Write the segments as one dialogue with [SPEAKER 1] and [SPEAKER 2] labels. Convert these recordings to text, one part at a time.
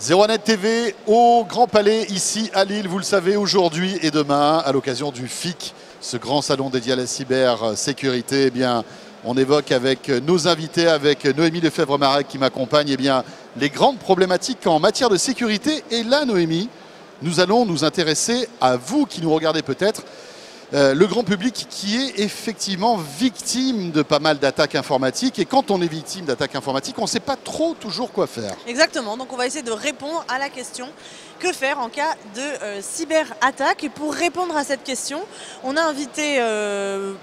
[SPEAKER 1] 01net TV au Grand Palais, ici à Lille, vous le savez, aujourd'hui et demain, à l'occasion du FIC, ce grand salon dédié à la cybersécurité, eh bien, on évoque avec nos invités, avec Noémie Lefebvre-Marek qui m'accompagne, eh bien, les grandes problématiques en matière de sécurité. Et là, Noémie, nous allons nous intéresser à vous qui nous regardez peut-être, le grand public qui est effectivement victime de pas mal d'attaques informatiques. Et quand on est victime d'attaques informatiques, on ne sait pas trop toujours quoi faire. Exactement,
[SPEAKER 2] donc on va essayer de répondre à la question que faire en cas de cyberattaque. Et pour répondre à cette question, on a invité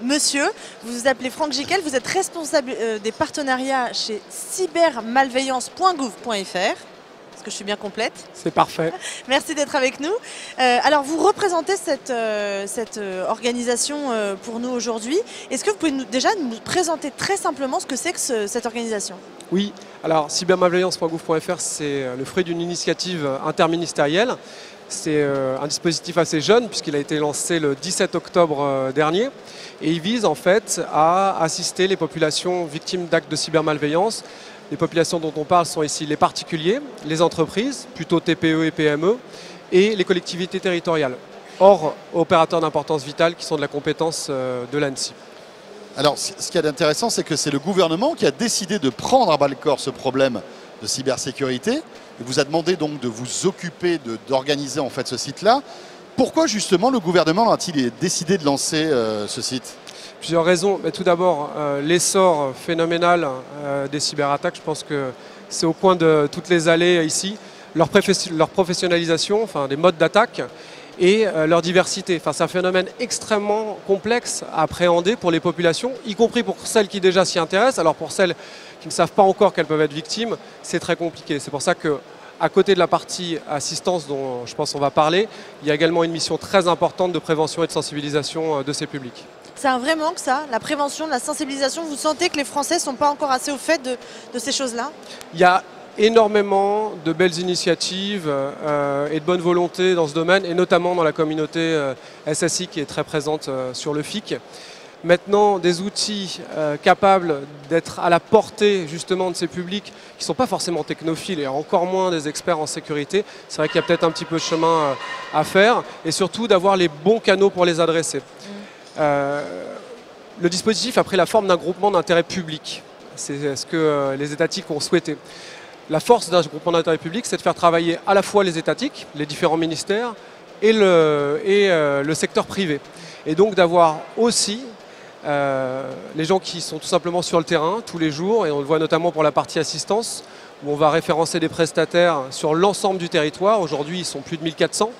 [SPEAKER 2] monsieur, vous vous appelez Franck Giquel, vous êtes responsable des partenariats chez cybermalveillance.gouv.fr. Que je suis bien complète.
[SPEAKER 3] C'est parfait.
[SPEAKER 2] Merci d'être avec nous. Alors, vous représentez cette organisation pour nous aujourd'hui. Est-ce que vous pouvez déjà nous présenter très simplement ce que c'est que cette organisation?
[SPEAKER 3] Oui, alors cybermalveillance.gouv.fr, c'est le fruit d'une initiative interministérielle. C'est un dispositif assez jeune puisqu'il a été lancé le 17 octobre dernier et il vise en fait à assister les populations victimes d'actes de cybermalveillance. Les populations dont on parle sont ici les particuliers, les entreprises, plutôt TPE et PME, et les collectivités territoriales, hors opérateurs d'importance vitale qui sont de la compétence de l'ANSSI.
[SPEAKER 1] Alors, ce qui est intéressant, c'est que c'est le gouvernement qui a décidé de prendre à bras-le-corps ce problème de cybersécurité. Il vous a demandé donc de vous occuper d'organiser en fait ce site-là. Pourquoi justement le gouvernement a-t-il décidé de lancer ce site ?
[SPEAKER 3] Plusieurs raisons. Mais tout d'abord, l'essor phénoménal des cyberattaques, je pense que c'est au coin de toutes les allées ici. Leur professionnalisation, enfin, des modes d'attaque et leur diversité. Enfin, c'est un phénomène extrêmement complexe à appréhender pour les populations, y compris pour celles qui déjà s'y intéressent. Alors pour celles qui ne savent pas encore qu'elles peuvent être victimes, c'est très compliqué. C'est pour ça que, à côté de la partie assistance dont je pense qu'on va parler, il y a également une mission très importante de prévention et de sensibilisation de ces publics.
[SPEAKER 2] C'est un vrai manque ça, la prévention, la sensibilisation. Vous sentez que les Français ne sont pas encore assez au fait de ces choses-là?
[SPEAKER 3] Il y a énormément de belles initiatives et de bonne volonté dans ce domaine, et notamment dans la communauté SSI qui est très présente sur le FIC. Maintenant, des outils capables d'être à la portée justement de ces publics qui ne sont pas forcément technophiles et encore moins des experts en sécurité, c'est vrai qu'il y a peut-être un petit peu de chemin à faire, et surtout d'avoir les bons canaux pour les adresser. Le dispositif a pris la forme d'un groupement d'intérêt public. C'est ce que les étatiques ont souhaité. La force d'un groupement d'intérêt public, c'est de faire travailler à la fois les étatiques, les différents ministères, et le secteur privé. Et donc d'avoir aussi les gens qui sont tout simplement sur le terrain tous les jours, et on le voit notamment pour la partie assistance, où on va référencer des prestataires sur l'ensemble du territoire. Aujourd'hui, ils sont plus de 1400.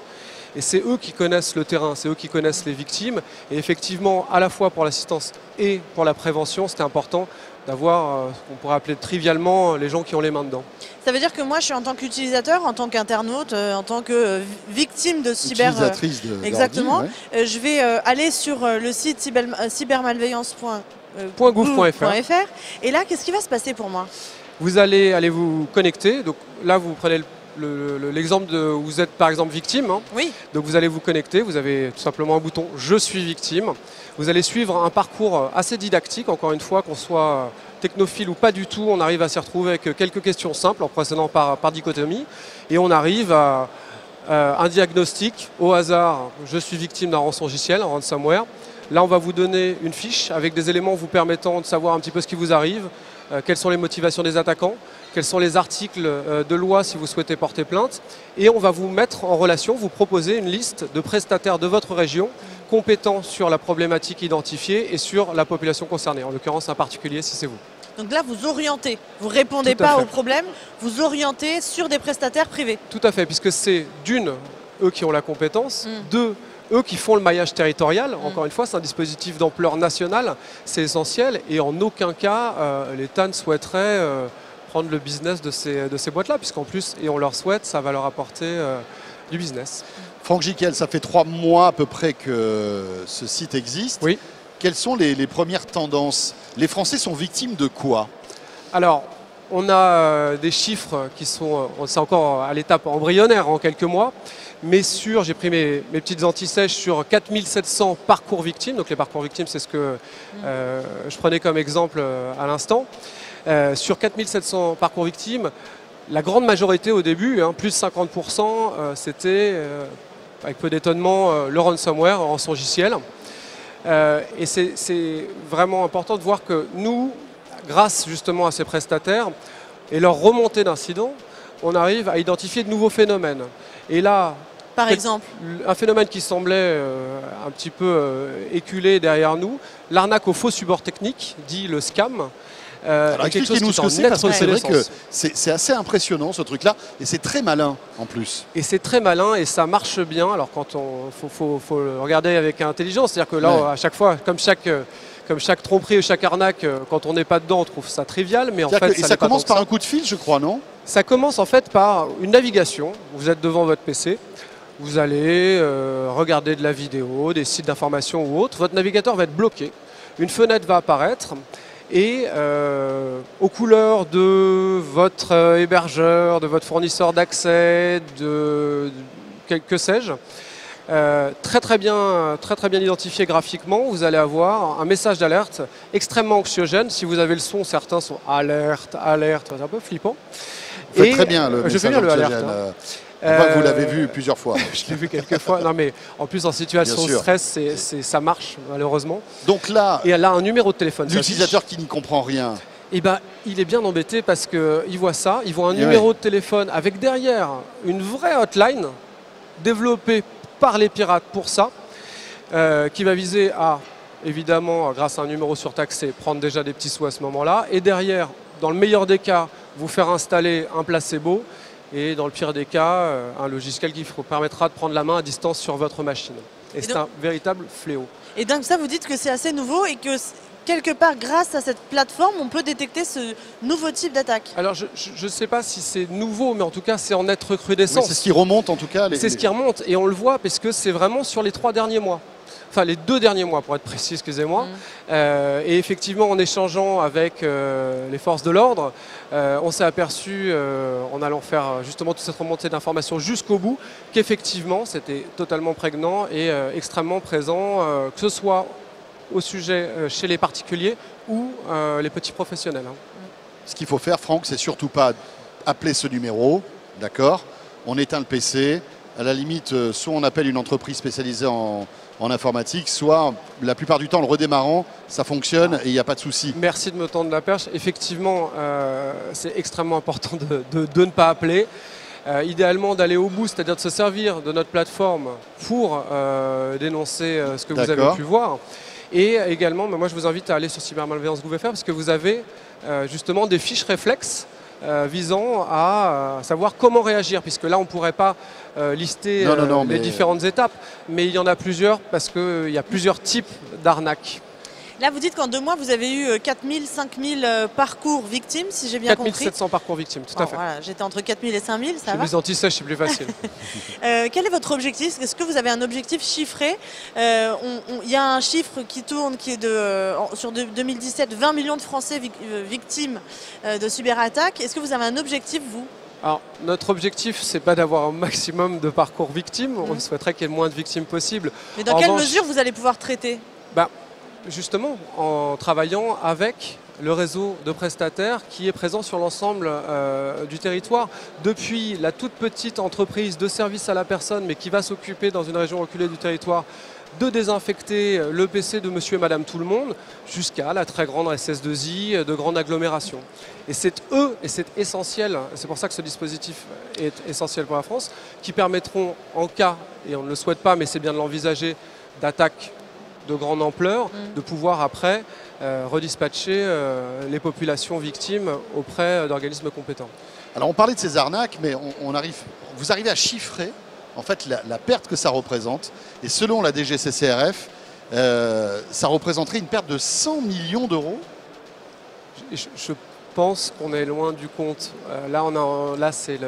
[SPEAKER 3] Et c'est eux qui connaissent le terrain, c'est eux qui connaissent les victimes. Et effectivement, à la fois pour l'assistance et pour la prévention, c'était important d'avoir ce qu'on pourrait appeler trivialement les gens qui ont les mains dedans.
[SPEAKER 2] Ça veut dire que moi, je suis en tant qu'utilisateur, en tant qu'internaute, en tant que victime de cyber...
[SPEAKER 1] Utilisatrice
[SPEAKER 2] exactement.
[SPEAKER 1] Ouais.
[SPEAKER 2] Je vais aller sur le site cybermalveillance.gouv.fr. Et là, qu'est-ce qui va se passer pour moi?
[SPEAKER 3] Vous allez vous connecter. Donc là, vous prenez l'exemple où vous êtes par exemple victime. Hein.
[SPEAKER 2] Oui.
[SPEAKER 3] Donc vous allez vous connecter, vous avez tout simplement un bouton « Je suis victime ». Vous allez suivre un parcours assez didactique, encore une fois, qu'on soit technophile ou pas du tout, on arrive à s'y retrouver avec quelques questions simples en procédant par dichotomie. Et on arrive à un diagnostic au hasard « Je suis victime d'un rançongiciel, un ransomware ». Là, on va vous donner une fiche avec des éléments vous permettant de savoir un petit peu ce qui vous arrive, quelles sont les motivations des attaquants, quels sont les articles de loi si vous souhaitez porter plainte. Et on va vous mettre en relation, vous proposer une liste de prestataires de votre région compétents sur la problématique identifiée et sur la population concernée, en l'occurrence un particulier si c'est vous.
[SPEAKER 2] Donc là, vous orientez, vous ne répondez pas au problème, vous orientez sur des prestataires privés.
[SPEAKER 3] Tout à fait, puisque c'est d'une, eux qui ont la compétence, deux, eux qui font le maillage territorial. Encore une fois, c'est un dispositif d'ampleur nationale, c'est essentiel, et en aucun cas, l'État ne souhaiterait prendre le business de ces boîtes-là, puisqu'en plus, et on leur souhaite, ça va leur apporter du business.
[SPEAKER 1] Franck Giquel, ça fait 3 mois à peu près que ce site existe.
[SPEAKER 3] Oui.
[SPEAKER 1] Quelles sont les premières tendances? Les Français sont victimes de quoi?
[SPEAKER 3] Alors, on a des chiffres qui sont, c'est encore à l'étape embryonnaire en quelques mois, mais j'ai pris mes petites antisèches sur 4700 parcours victimes. Donc les parcours victimes, c'est ce que je prenais comme exemple à l'instant. Sur 4700 parcours victimes, La grande majorité au début, hein, plus de 50%, c'était, avec peu d'étonnement, le ransomware en rançongiciel. Et c'est vraiment important de voir que nous, grâce justement à ces prestataires et leur remontée d'incidents, on arrive à identifier de nouveaux phénomènes. Et là,
[SPEAKER 2] Par exemple,
[SPEAKER 3] un phénomène qui semblait un petit peu éculé derrière nous, l'arnaque au faux support technique, dit le scam.
[SPEAKER 1] Alors expliquez-nous ce que c'est, parce que c'est vrai que
[SPEAKER 3] obsolescence.
[SPEAKER 1] c'est assez impressionnant ce truc-là, et c'est très malin en plus.
[SPEAKER 3] Et c'est très malin et ça marche bien. Alors quand on faut le regarder avec intelligence, c'est-à-dire que là,
[SPEAKER 1] Ouais.
[SPEAKER 3] à chaque fois, comme chaque tromperie ou chaque arnaque, quand on n'est pas dedans, on trouve ça trivial, mais en fait,
[SPEAKER 1] Et ça
[SPEAKER 3] l'est pas
[SPEAKER 1] commence
[SPEAKER 3] tant
[SPEAKER 1] par
[SPEAKER 3] que
[SPEAKER 1] un coup de fil, je crois, non?
[SPEAKER 3] ça commence en fait par une navigation. Vous êtes devant votre PC, vous allez regarder de la vidéo, des sites d'information ou autres. Votre navigateur va être bloqué. Une fenêtre va apparaître et aux couleurs de votre hébergeur, de votre fournisseur d'accès, que sais-je, très bien identifié graphiquement, vous allez avoir un message d'alerte extrêmement anxiogène. Si vous avez le son, certains sont alerte, c'est un peu flippant.
[SPEAKER 1] Vous faites très bien le
[SPEAKER 3] je fais
[SPEAKER 1] message
[SPEAKER 3] bien le alerte.
[SPEAKER 1] anxiogène,
[SPEAKER 3] Hein.
[SPEAKER 1] on voit que vous l'avez vu plusieurs fois.
[SPEAKER 3] Je l'ai vu quelques fois. Non mais en plus en situation
[SPEAKER 1] Bien
[SPEAKER 3] de
[SPEAKER 1] sûr.
[SPEAKER 3] stress, ça marche malheureusement.
[SPEAKER 1] Donc là,
[SPEAKER 3] Et elle a un numéro de téléphone.
[SPEAKER 1] l'utilisateur qui n'y comprend rien,
[SPEAKER 3] Eh ben, il est bien embêté parce qu'il voit ça, il voit un
[SPEAKER 1] Et
[SPEAKER 3] numéro de téléphone avec derrière une vraie hotline développée par les pirates pour ça, qui va viser à, évidemment, grâce à un numéro surtaxé, prendre déjà des petits sous à ce moment-là, et derrière, dans le meilleur des cas, vous faire installer un placebo, et dans le pire des cas, un logiciel qui vous permettra de prendre la main à distance sur votre machine. Et c'est un véritable fléau.
[SPEAKER 2] et donc ça, vous dites que c'est assez nouveau et que quelque part, grâce à cette plateforme, on peut détecter ce nouveau type d'attaque.
[SPEAKER 3] Alors, je ne sais pas si c'est nouveau, mais en tout cas, c'est en nette
[SPEAKER 1] oui,
[SPEAKER 3] recrudescence.
[SPEAKER 1] c'est ce qui remonte en tout cas.
[SPEAKER 3] C'est ce qui remonte et on le voit parce que c'est vraiment sur les 3 derniers mois. Enfin, les 2 derniers mois pour être précis, excusez-moi. Et effectivement, en échangeant avec les forces de l'ordre, on s'est aperçu, en allant faire justement toute cette remontée d'informations jusqu'au bout, qu'effectivement, c'était totalement prégnant et extrêmement présent, que ce soit au sujet chez les particuliers ou les petits professionnels. Hein.
[SPEAKER 1] Ce qu'il faut faire, Franck, c'est surtout pas appeler ce numéro, d'accord? On éteint le PC. À la limite, soit on appelle une entreprise spécialisée en informatique, soit la plupart du temps, en le redémarrant, ça fonctionne et il n'y a pas de souci.
[SPEAKER 3] Merci de me tendre la perche. Effectivement, c'est extrêmement important de ne pas appeler. Idéalement d'aller au bout, c'est-à-dire de se servir de notre plateforme pour dénoncer ce que vous avez pu voir. Et également, moi je vous invite à aller sur cybermalveillance.gouv.fr parce que vous avez justement des fiches réflexes visant à savoir comment réagir, puisque là on ne pourrait pas lister les différentes étapes, mais il y en a plusieurs parce qu'il y a plusieurs types d'arnaques.
[SPEAKER 2] Là, vous dites qu'en 2 mois, vous avez eu 4000, 5000 parcours victimes, si j'ai bien compris.
[SPEAKER 3] 4700 parcours victimes, tout à fait.
[SPEAKER 2] Voilà, j'étais entre 4000 et 5000, ça va.
[SPEAKER 3] Les anti-sèches, c'est plus facile.
[SPEAKER 2] Quel est votre objectif? Est-ce que vous avez un objectif chiffré? Il y a un chiffre qui tourne qui est sur 2017, 20 millions de Français victimes de cyberattaques. Est-ce que vous avez un objectif, vous?
[SPEAKER 3] Alors, notre objectif, c'est pas d'avoir un maximum de parcours victimes. On souhaiterait qu'il y ait le moins de victimes possible.
[SPEAKER 2] Mais dans quelle mesure vous allez pouvoir traiter?
[SPEAKER 3] Justement, en travaillant avec le réseau de prestataires qui est présent sur l'ensemble du territoire. Depuis la toute petite entreprise de service à la personne, mais qui va s'occuper dans une région reculée du territoire de désinfecter le PC de monsieur et madame tout le monde, jusqu'à la très grande SS2I de grande agglomération. Et c'est eux, et c'est essentiel, c'est pour ça que ce dispositif est essentiel pour la France, qui permettront en cas, et on ne le souhaite pas, mais c'est bien de l'envisager, d'attaques de grande ampleur, de pouvoir après redispatcher les populations victimes auprès d'organismes compétents.
[SPEAKER 1] Alors on parlait de ces arnaques, mais vous arrivez à chiffrer en fait la perte que ça représente. Et selon la DGCCRF, ça représenterait une perte de 100 millions d'euros.
[SPEAKER 3] Je pense qu'on est loin du compte. Là c'est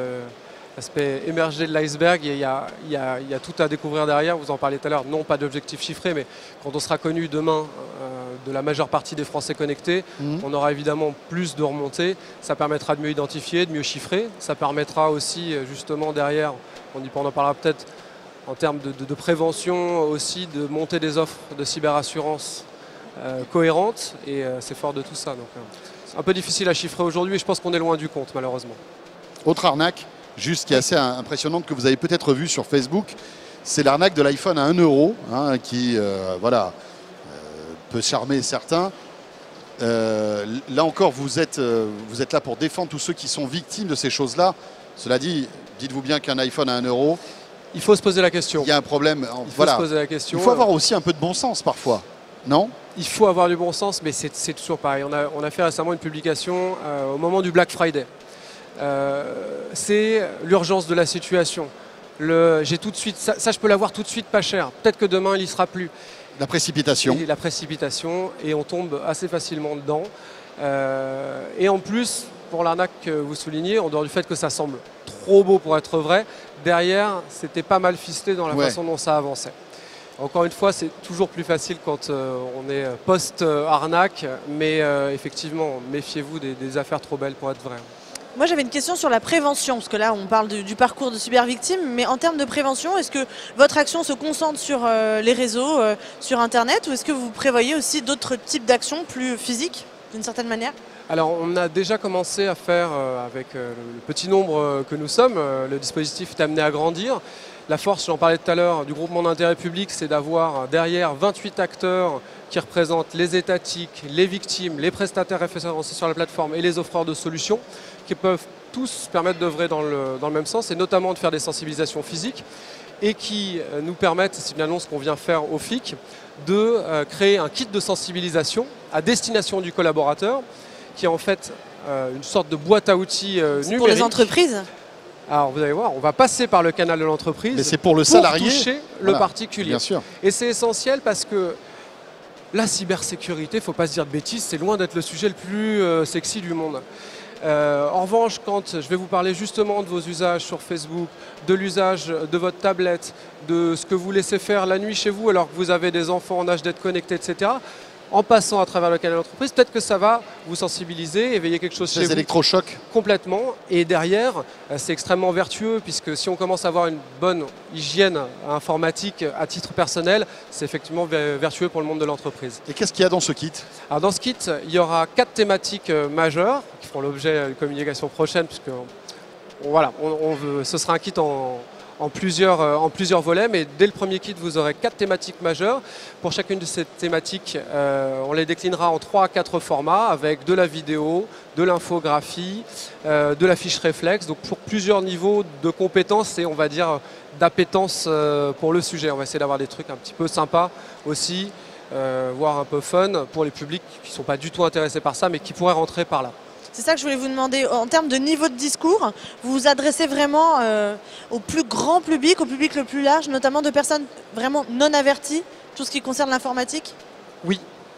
[SPEAKER 3] l'aspect émergé de l'iceberg, il y a tout à découvrir derrière, vous en parliez tout à l'heure, non pas d'objectif chiffré, mais quand on sera connu demain de la majeure partie des Français connectés, on aura évidemment plus de remontées, ça permettra de mieux identifier, de mieux chiffrer, ça permettra aussi justement derrière, on en parlera peut-être en termes de prévention aussi, de monter des offres de cyberassurance cohérentes, et c'est fort de tout ça. Donc, c'est un peu difficile à chiffrer aujourd'hui et je pense qu'on est loin du compte malheureusement.
[SPEAKER 1] Autre arnaque, juste qui est assez impressionnante, que vous avez peut-être vu sur Facebook, c'est l'arnaque de l'iPhone à 1 euro, hein, qui voilà, peut charmer certains. Là encore, vous êtes là pour défendre tous ceux qui sont victimes de ces choses-là. Cela dit, dites-vous bien qu'un iPhone à 1 euro,
[SPEAKER 3] il faut se poser la question.
[SPEAKER 1] il y a un problème.
[SPEAKER 3] Il faut se poser la question.
[SPEAKER 1] Il faut avoir aussi un peu de bon sens parfois, non?
[SPEAKER 3] Il faut avoir du bon sens, mais c'est toujours pareil. On a fait récemment une publication au moment du Black Friday. C'est l'urgence de la situation. J'ai tout de suite, ça je peux l'avoir tout de suite pas cher. Peut-être que demain il y sera plus.
[SPEAKER 1] La précipitation.
[SPEAKER 3] La précipitation, et on tombe assez facilement dedans. Et en plus, pour l'arnaque que vous soulignez, en dehors du fait que ça semble trop beau pour être vrai, derrière, c'était pas mal ficelé dans la façon dont ça avançait. Encore une fois, c'est toujours plus facile quand on est post-arnaque, mais effectivement, méfiez-vous des affaires trop belles pour être vraies.
[SPEAKER 2] Moi, j'avais une question sur la prévention, parce que là, on parle du parcours de cybervictime, mais en termes de prévention, est-ce que votre action se concentre sur les réseaux, sur Internet, ou est-ce que vous prévoyez aussi d'autres types d'actions plus physiques, d'une certaine manière?
[SPEAKER 3] Alors, on a déjà commencé à faire, avec le petit nombre que nous sommes, le dispositif est amené à grandir. La force, j'en parlais tout à l'heure, du groupement d'intérêt public, c'est d'avoir derrière 28 acteurs qui représentent les étatiques, les victimes, les prestataires référencés sur la plateforme et les offreurs de solutions, qui peuvent tous permettre d'œuvrer dans le même sens, et notamment de faire des sensibilisations physiques, et qui nous permettent, c'est une annonce qu'on vient faire au FIC, de créer un kit de sensibilisation à destination du collaborateur, qui est en fait une sorte de boîte à outils numérique.
[SPEAKER 2] Pour les entreprises?
[SPEAKER 3] Alors vous allez voir, on va passer par le canal de l'entreprise.
[SPEAKER 1] Mais c'est pour le salarié,
[SPEAKER 3] toucher le particulier.
[SPEAKER 1] Bien sûr.
[SPEAKER 3] Et c'est essentiel parce que la cybersécurité, il ne faut pas se dire de bêtises, c'est loin d'être le sujet le plus sexy du monde. En revanche, quand je vais vous parler justement de vos usages sur Facebook, de l'usage de votre tablette, de ce que vous laissez faire la nuit chez vous alors que vous avez des enfants en âge d'être connectés, etc., en passant à travers le canal d'entreprise, peut-être que ça va vous sensibiliser, éveiller quelque chose chez vous.
[SPEAKER 1] Des électrochocs.
[SPEAKER 3] Complètement. Et derrière, c'est extrêmement vertueux, puisque si on commence à avoir une bonne hygiène informatique à titre personnel, c'est effectivement vertueux pour le monde de l'entreprise.
[SPEAKER 1] Et qu'est-ce qu'il y a dans ce kit?
[SPEAKER 3] Alors dans ce kit, il y aura 4 thématiques majeures qui feront l'objet d'une communication prochaine, puisque voilà, ce sera un kit en plusieurs volets, mais dès le premier kit, vous aurez 4 thématiques majeures. Pour chacune de ces thématiques, on les déclinera en 3 à 4 formats, avec de la vidéo, de l'infographie, de la fiche réflexe, donc pour plusieurs niveaux de compétences et on va dire d'appétence pour le sujet. On va essayer d'avoir des trucs un petit peu sympas aussi, voire un peu fun pour les publics qui ne sont pas du tout intéressés par ça, mais qui pourraient rentrer par là.
[SPEAKER 2] C'est ça que je voulais vous demander. En termes de niveau de discours, vous vous adressez vraiment au plus grand public, au public le plus large, notamment de personnes vraiment non averties, tout ce qui concerne l'informatique?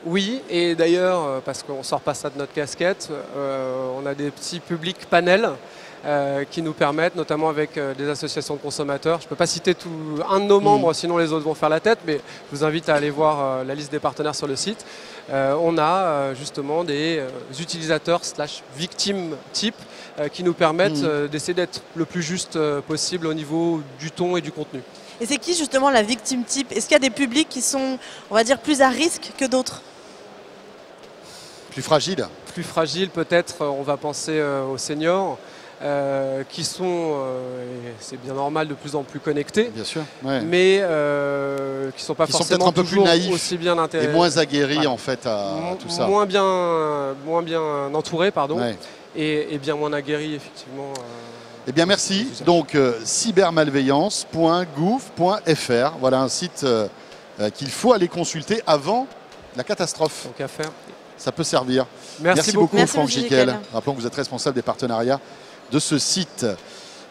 [SPEAKER 3] Oui, et d'ailleurs, parce qu'on ne sort pas ça de notre casquette, on a des petits publics panels qui nous permettent, notamment avec des associations de consommateurs. Je ne peux pas citer un de nos membres, sinon les autres vont faire la tête, mais je vous invite à aller voir la liste des partenaires sur le site. On a justement des utilisateurs / victimes type qui nous permettent d'essayer d'être le plus juste possible au niveau du ton et du contenu.
[SPEAKER 2] Et c'est qui justement la victime type? Est-ce qu'il y a des publics qui sont, on va dire, plus à risque que d'autres?
[SPEAKER 1] Plus fragile?
[SPEAKER 3] Plus fragile peut-être, on va penser aux seniors. Qui sont, c'est bien normal, de plus en plus connectés,
[SPEAKER 1] bien sûr, ouais.
[SPEAKER 3] Mais qui ne sont pas forcément
[SPEAKER 1] un peu
[SPEAKER 3] toujours
[SPEAKER 1] plus naïfs
[SPEAKER 3] aussi bien intéressés.
[SPEAKER 1] Et moins aguerris en fait à tout ça.
[SPEAKER 3] Moins bien entourés, pardon,
[SPEAKER 1] ouais.
[SPEAKER 3] et bien moins aguerris, effectivement.
[SPEAKER 1] Eh bien merci. Donc cybermalveillance.gouv.fr, voilà un site qu'il faut aller consulter avant la catastrophe.
[SPEAKER 3] Donc à faire.
[SPEAKER 1] Ça peut servir.
[SPEAKER 3] Merci beaucoup,
[SPEAKER 1] Franck Gicquel. Rappelons que vous êtes responsable des partenariats de ce site.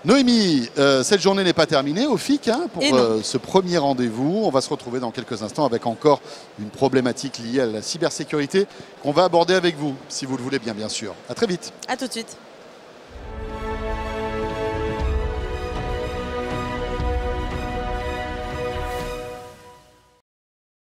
[SPEAKER 1] Noémie, cette journée n'est pas terminée au FIC pour ce premier rendez-vous. On va se retrouver dans quelques instants avec encore une problématique liée à la cybersécurité qu'on va aborder avec vous, si vous le voulez bien sûr. À très vite.
[SPEAKER 2] À tout de suite.